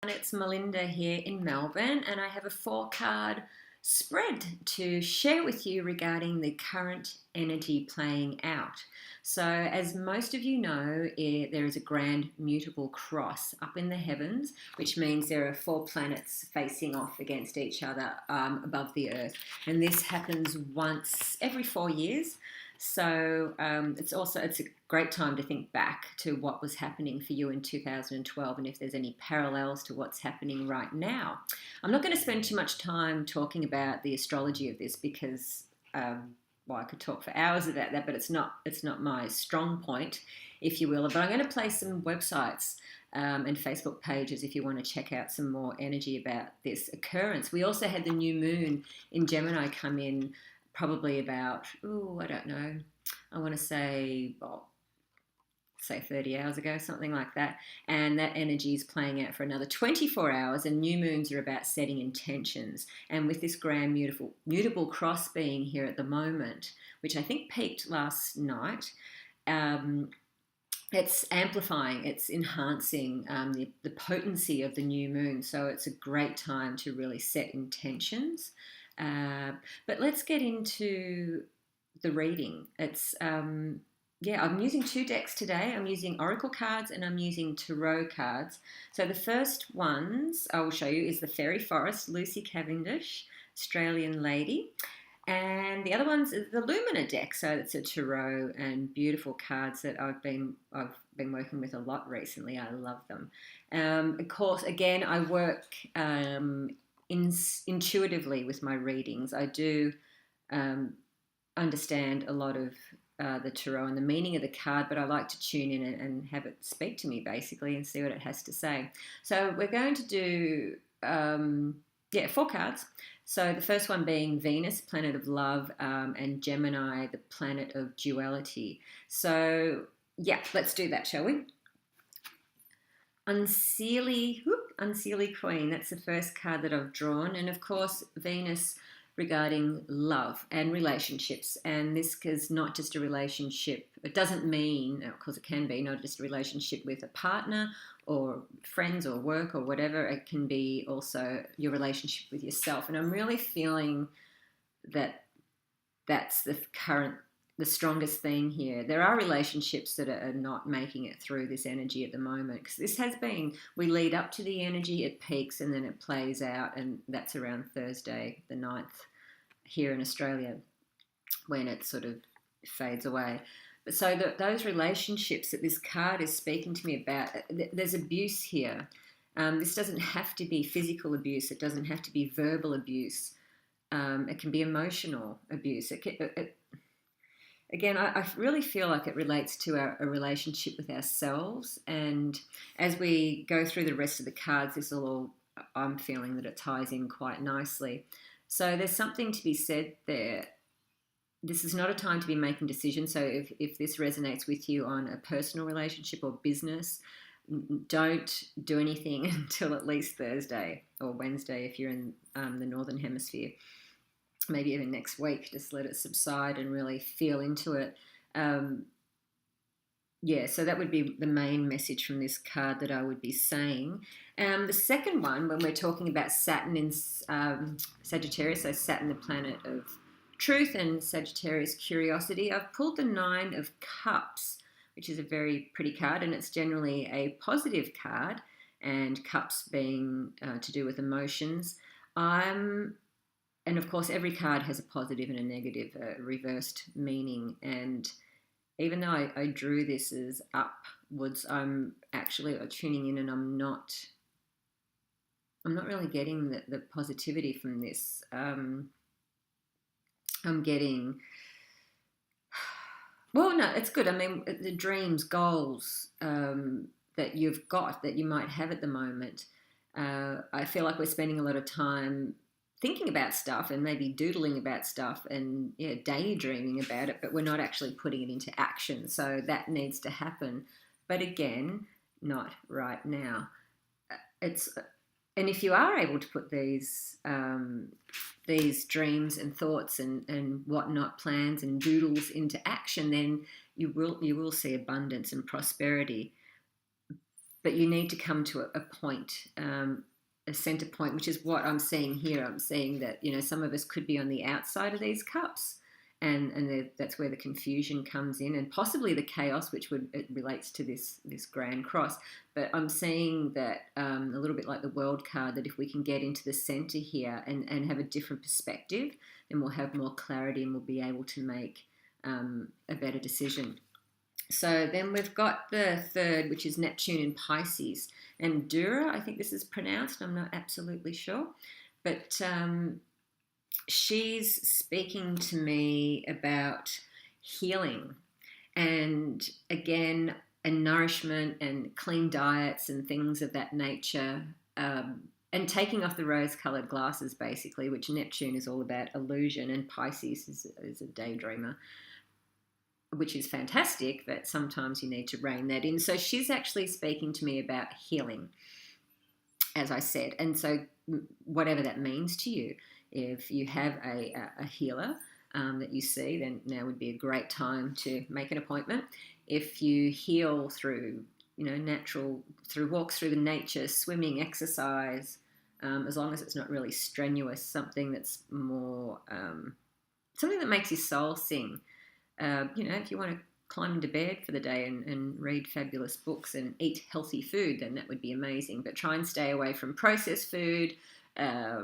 It's Melinda here in Melbourne, and I have a 4 card spread to share with you regarding the current energy playing out. So, as most of you know, there is a grand mutable cross up in the heavens, which means there are 4 planets facing off against each other above the Earth, and this happens once every 4 years. So it's a great time to think back to what was happening for you in 2012 and if there's any parallels to what's happening right now. I'm not going to spend too much time talking about the astrology of this because well, I could talk for hours about that, but it's not my strong point, if you will. But I'm going to play some websites and Facebook pages if you want to check out some more energy about this occurrence. We also had the new moon in Gemini come in probably about, I don't know, I want to say, well, say 30 hours ago, something like that. And that energy is playing out for another 24 hours. And new moons are about setting intentions. And with this grand, mutable cross being here at the moment, which I think peaked last night, it's amplifying, it's enhancing the potency of the new moon. So it's a great time to really set intentions. But let's get into the reading. I'm using 2 decks today. I'm using Oracle cards and I'm using Tarot cards. So the first ones I will show you is the Fairy Forest, Lucy Cavendish, Australian lady. And the other ones is the Lumina deck. So it's a tarot and beautiful cards that I've been working with a lot recently. I love them. Of course, again, I work intuitively with my readings. I do understand a lot of the tarot and the meaning of the card, but I like to tune in and have it speak to me basically and see what it has to say. So we're going to do 4 cards. So the first one being Venus, planet of love, and Gemini, the planet of duality. So let's do that, shall we? Unseelie Queen, that's the first card that I've drawn. And of course, Venus regarding love and relationships. And this is not just a relationship. It doesn't mean, of course it can be, not just a relationship with a partner or friends or work or whatever. It can be also your relationship with yourself. And I'm really feeling that that's the strongest thing here. There are relationships that are not making it through this energy at the moment, because this has been, we lead up to the energy, it peaks and then it plays out, and that's around Thursday the 9th here in Australia when it sort of fades away. But so those relationships that this card is speaking to me about, there's abuse here. This doesn't have to be physical abuse. It doesn't have to be verbal abuse. It can be emotional abuse. Again, I really feel like it relates to a relationship with ourselves. And as we go through the rest of the cards, I'm feeling that it ties in quite nicely. So there's something to be said there. This is not a time to be making decisions. So if this resonates with you on a personal relationship or business, don't do anything until at least Thursday or Wednesday if you're in the Northern Hemisphere. Maybe even next week, just let it subside and really feel into it. So that would be the main message from this card that I would be saying. The second one, when we're talking about Saturn in Sagittarius, so Saturn, the planet of truth, and Sagittarius, curiosity, I've pulled the 9 of Cups, which is a very pretty card, and it's generally a positive card, and Cups being to do with emotions. And of course, every card has a positive and a negative, reversed meaning. And even though I drew this as upwards, I'm actually tuning in, and I'm not really getting the positivity from this. I'm getting, well, no, it's good. I mean, the dreams, goals that you've got, that you might have at the moment. I feel like we're spending a lot of time thinking about stuff and maybe doodling about stuff and daydreaming about it, but we're not actually putting it into action. So that needs to happen. But again, not right now. And if you are able to put these dreams and thoughts and whatnot, plans and doodles into action, then you will see abundance and prosperity. but you need to come to a point, a center point, which is what I'm seeing here. I'm seeing that, some of us could be on the outside of these cups, and that's where the confusion comes in, and possibly the chaos, which it relates to this grand cross. But I'm seeing that a little bit like the world card, that if we can get into the center here and have a different perspective, then we'll have more clarity and we'll be able to make a better decision. So then we've got the third, which is Neptune in Pisces. And Dura, I think this is pronounced, I'm not absolutely sure. But she's speaking to me about healing. And again, and nourishment and clean diets and things of that nature. And taking off the rose-coloured glasses, basically, which Neptune is all about illusion, and Pisces is a daydreamer, which is fantastic, but sometimes you need to rein that in. So she's actually speaking to me about healing, as I said. And so whatever that means to you, if you have a healer that you see, then now would be a great time to make an appointment. If you heal through, through walks through the nature, swimming, exercise, as long as it's not really strenuous, something that's more, something that makes your soul sing. If you want to climb into bed for the day and read fabulous books and eat healthy food, then that would be amazing. But try and stay away from processed food. I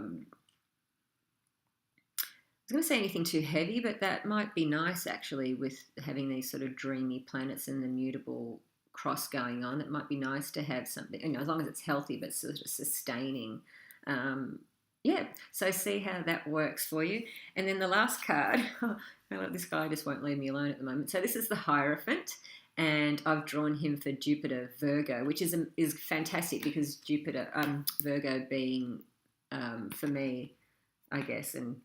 was going to say anything too heavy, but that might be nice actually, with having these sort of dreamy planets and the mutable cross going on. It might be nice to have something, as long as it's healthy but sort of sustaining. So see how that works for you. And then the last card, this guy just won't leave me alone at the moment. So this is the Hierophant, and I've drawn him for Jupiter Virgo, which is fantastic, because Jupiter, Virgo being, for me, I guess, and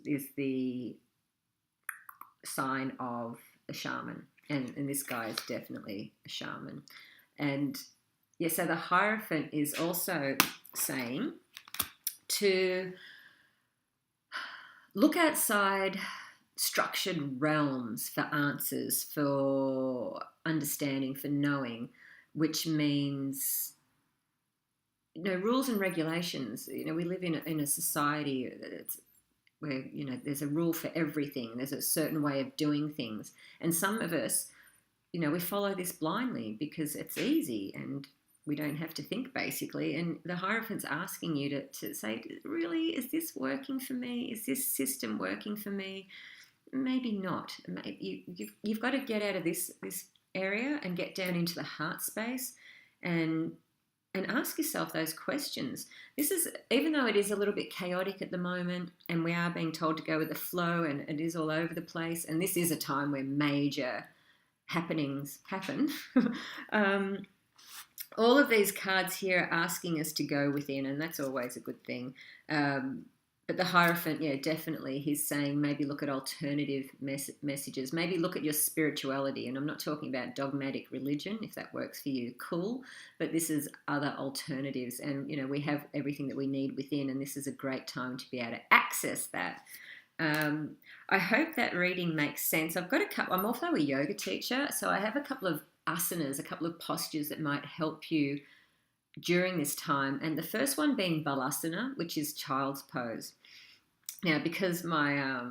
is the sign of a shaman. And this guy is definitely a shaman. And so the Hierophant is also saying to look outside structured realms for answers, for understanding, for knowing, which means, rules and regulations. We live in a society where, there's a rule for everything. There's a certain way of doing things. And some of us, we follow this blindly because it's easy and we don't have to think, basically. And the Hierophant's asking you to say, really, is this working for me? Is this system working for me? Maybe not. You've got to get out of this area and get down into the heart space and ask yourself those questions. This is, even though it is a little bit chaotic at the moment and we are being told to go with the flow and it is all over the place, and this is a time where major happenings happen, all of these cards here are asking us to go within, and that's always a good thing. But the Hierophant, definitely, he's saying maybe look at alternative messages. Maybe look at your spirituality. And I'm not talking about dogmatic religion. If that works for you, cool. But this is other alternatives. And, we have everything that we need within, and this is a great time to be able to access that. I hope that reading makes sense. I've got I'm also a yoga teacher, so I have a couple of asanas, a couple of postures that might help you during this time. And the first one being balasana, which is child's pose. Now, because my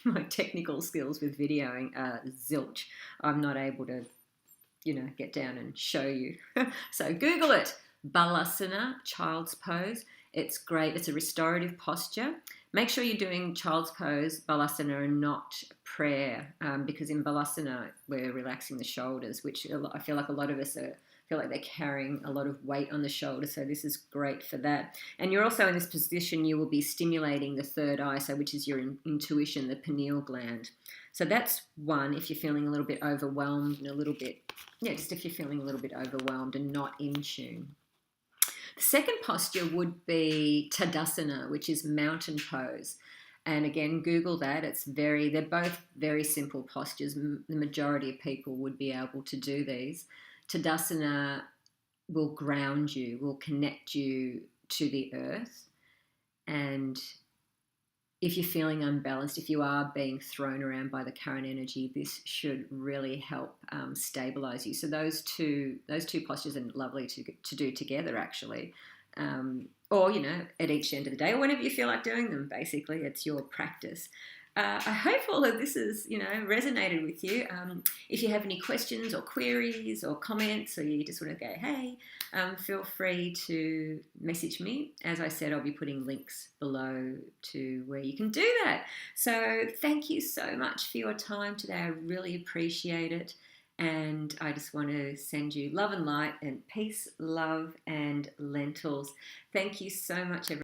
my technical skills with videoing are zilch, I'm not able to, get down and show you. So Google it, balasana, child's pose. It's great. It's a restorative posture. Make sure you're doing child's pose, balasana, and not prayer, because in balasana, we're relaxing the shoulders, which I feel like a lot of us feel like they're carrying a lot of weight on the shoulders. So this is great for that. And you're also in this position, you will be stimulating the third eye, which is your intuition, the pineal gland. So that's one, if you're feeling a little bit overwhelmed and just if you're feeling a little bit overwhelmed and not in tune. The second posture would be Tadasana, which is mountain pose. And again, Google that. They're both very simple postures. The majority of people would be able to do these. Tadasana will ground you, will connect you to the earth. And if you're feeling unbalanced, if you are being thrown around by the current energy, this should really help stabilize you. So those two postures are lovely to do together, actually. Or at each end of the day, or whenever you feel like doing them. Basically, it's your practice. I hope all of this has resonated with you. If you have any questions or queries or comments, or you just want to go, hey, feel free to message me. As I said, I'll be putting links below to where you can do that. So thank you so much for your time today. I really appreciate it. And I just want to send you love and light and peace, love and lentils. Thank you so much, everyone.